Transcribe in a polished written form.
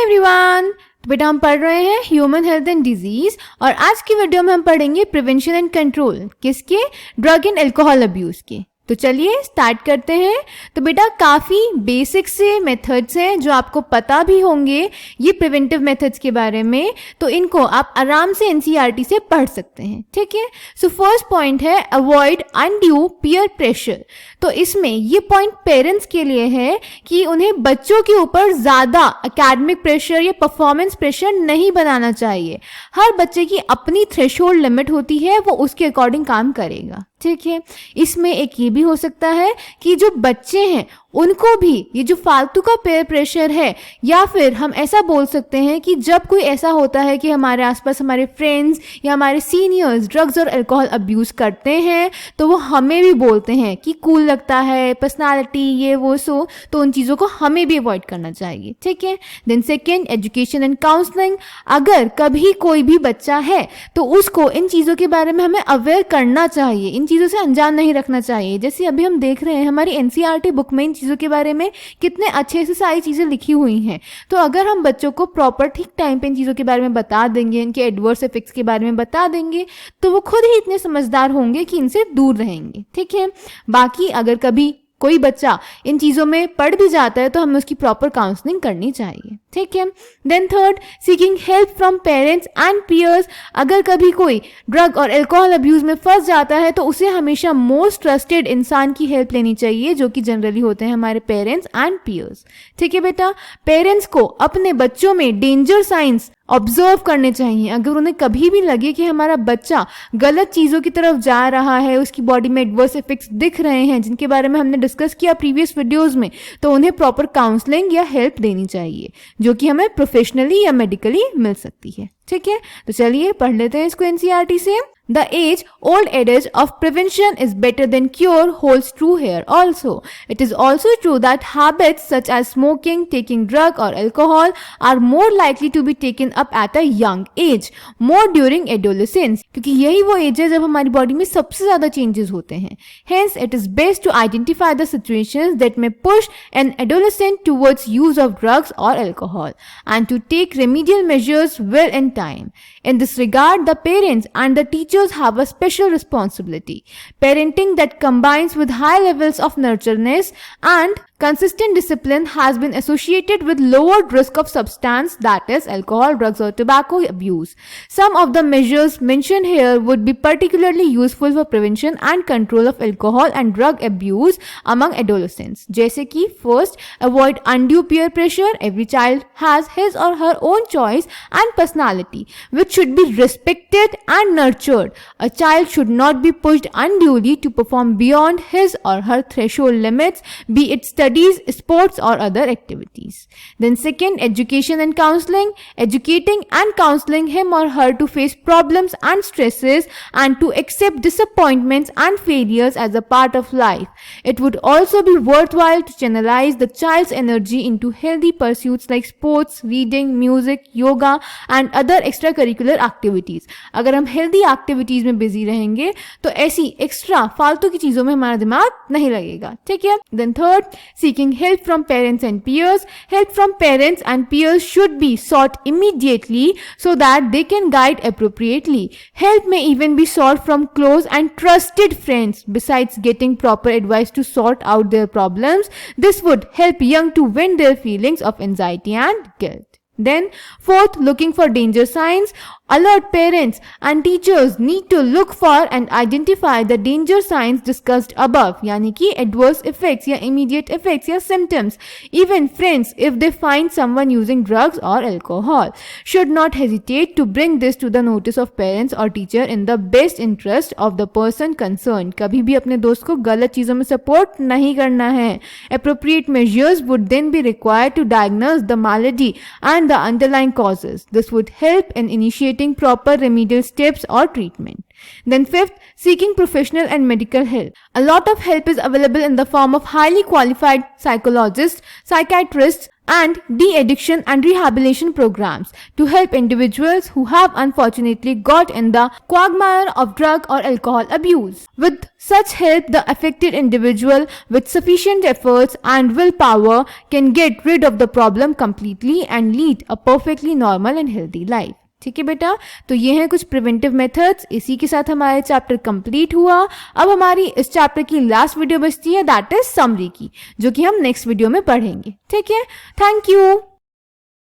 Everyone, तो बेटा हम पढ़ रहे हैं ह्यूमन हेल्थ एंड डिजीज और आज की वीडियो में हम पढ़ेंगे प्रिवेंशन एंड कंट्रोल किसके, ड्रग एंड अल्कोहल अब्यूज के। तो चलिए स्टार्ट करते हैं। तो बेटा काफ़ी बेसिक से मेथड्स हैं जो आपको पता भी होंगे ये प्रिवेंटिव मेथड्स के बारे में, तो इनको आप आराम से एनसीईआरटी से पढ़ सकते हैं, ठीक है। सो फर्स्ट पॉइंट है अवॉइड अनड्यू पीयर प्रेशर। तो इसमें ये पॉइंट पेरेंट्स के लिए है कि उन्हें बच्चों के ऊपर ज़्यादा एकेडमिक प्रेशर या परफॉर्मेंस प्रेशर नहीं बनाना चाहिए। हर बच्चे की अपनी थ्रेशोल्ड लिमिट होती है, वो उसके अकॉर्डिंग काम करेगा, ठीक है। इसमें एक ये भी हो सकता है कि जो बच्चे हैं उनको भी ये जो फालतू का पेयर प्रेशर है, या फिर हम ऐसा बोल सकते हैं कि जब कोई ऐसा होता है कि हमारे आसपास हमारे फ्रेंड्स या हमारे सीनियर्स ड्रग्स और अल्कोहल अब्यूज़ करते हैं तो वो हमें भी बोलते हैं कि कूल लगता है, पर्सनालिटी ये वो सो, तो उन चीज़ों को हमें भी अवॉइड करना चाहिए, ठीक है। Then second education and counselling. अगर कभी कोई भी बच्चा है तो उसको इन चीज़ों के बारे में हमें अवेयर करना चाहिए, इन चीज़ों से अनजान नहीं रखना चाहिए। जैसे अभी हम देख रहे हैं हमारी एनसीईआरटी बुक में इन चीज़ों के बारे में कितने अच्छे से सारी चीज़ें लिखी हुई हैं। तो अगर हम बच्चों को प्रॉपर ठीक टाइम पे इन चीज़ों के बारे में बता देंगे, इनके एडवर्स इफेक्ट्स के बारे में बता देंगे, तो वो खुद ही इतने समझदार होंगे कि इनसे दूर रहेंगे, ठीक है। बाकी अगर कभी कोई बच्चा इन चीज़ों में पढ़ भी जाता है तो हमें उसकी प्रॉपर काउंसलिंग करनी चाहिए, ठीक है। Then third seeking help from parents and peers. अगर कभी कोई ड्रग और अल्कोहल अब्यूज में फंस जाता है तो उसे हमेशा मोस्ट ट्रस्टेड इंसान की हेल्प लेनी चाहिए, जो कि जनरली होते हैं हमारे पेरेंट्स एंड पीयर्स, ठीक है बेटा। पेरेंट्स को अपने बच्चों में डेंजर साइंस ऑब्जर्व करने चाहिए। अगर उन्हें कभी भी लगे कि हमारा बच्चा गलत चीज़ों की तरफ जा रहा है, उसकी बॉडी में एडवर्स इफेक्ट्स दिख रहे हैं जिनके बारे में हमने डिस्कस किया प्रीवियस वीडियोस में, तो उन्हें प्रॉपर काउंसलिंग या हेल्प देनी चाहिए जो कि हमें प्रोफेशनली या मेडिकली मिल सकती है, ठीक है। तो चलिए पढ़ लेते हैं इसको एनसीईआरटी से। The age-old adage of prevention is better than cure holds true here also. It is also true that habits such as smoking, taking drug or alcohol are more likely to be taken up at a young age, more during adolescence. क्योंकि यही वो as है जब हमारी body में सबसे ज़्यादा changes होते हैं। Hence, it is best to identify the situations that may push an adolescent towards use of drugs or alcohol and to take remedial measures well in time. In this regard, the parents and the teachers have a special responsibility. Parenting that combines with high levels of nurtureness and consistent discipline has been associated with lowered risk of substance, that is alcohol, drugs or tobacco abuse. Some of the measures mentioned here would be particularly useful for prevention and control of alcohol and drug abuse among adolescents. जैसे कि first, avoid undue peer pressure. Every child has his or her own choice and personality, which should be respected and nurtured. A child should not be pushed unduly to perform beyond his or her threshold limits, be it studies, sports or other activities. Then second, education and counseling. Educating and counseling him or her to face problems and stresses and to accept disappointments and failures as a part of life. It would also be worthwhile to channelize the child's energy into healthy pursuits like sports, reading, music, yoga and other extracurricular activities. अगर हम healthy activities में busy रहेंगे तो ऐसी extra फालतू की चीज़ों में हमारा दिमाग नहीं लगेगा, ठीक है। Then third, seeking help from parents and peers. Help from parents and peers should be sought immediately so that they can guide appropriately. Help may even be sought from close and trusted friends. Besides getting proper advice to sort out their problems, this would help young to win their feelings of anxiety and guilt. Then fourth, looking for danger signs. Alert parents and teachers need to look for and identify the danger signs discussed above, यानी कि adverse effects या immediate effects या symptoms. Even friends, if they find someone using drugs or alcohol, should not hesitate to bring this to the notice of parents or teacher in the best interest of the person concerned. कभी भी अपने दोस्त को गलत चीज़ों में support नहीं करना है. Appropriate measures would then be required to diagnose the malady and the underlying causes. This would help in initiating initiating proper remedial steps or treatment. Then fifth, seeking professional and medical help. A lot of help is available in the form of highly qualified psychologists, psychiatrists, and de-addiction and rehabilitation programs to help individuals who have unfortunately got in the quagmire of drug or alcohol abuse. With such help, the affected individual with sufficient efforts and willpower can get rid of the problem completely and lead a perfectly normal and healthy life. ठीक है बेटा, तो ये हैं कुछ preventive methods. इसी के साथ हमारा चैप्टर कंप्लीट हुआ। अब हमारी इस चैप्टर की लास्ट वीडियो बचती है, दैट इज समरी की, जो कि हम नेक्स्ट वीडियो में पढ़ेंगे। ठीक है, थैंक यू।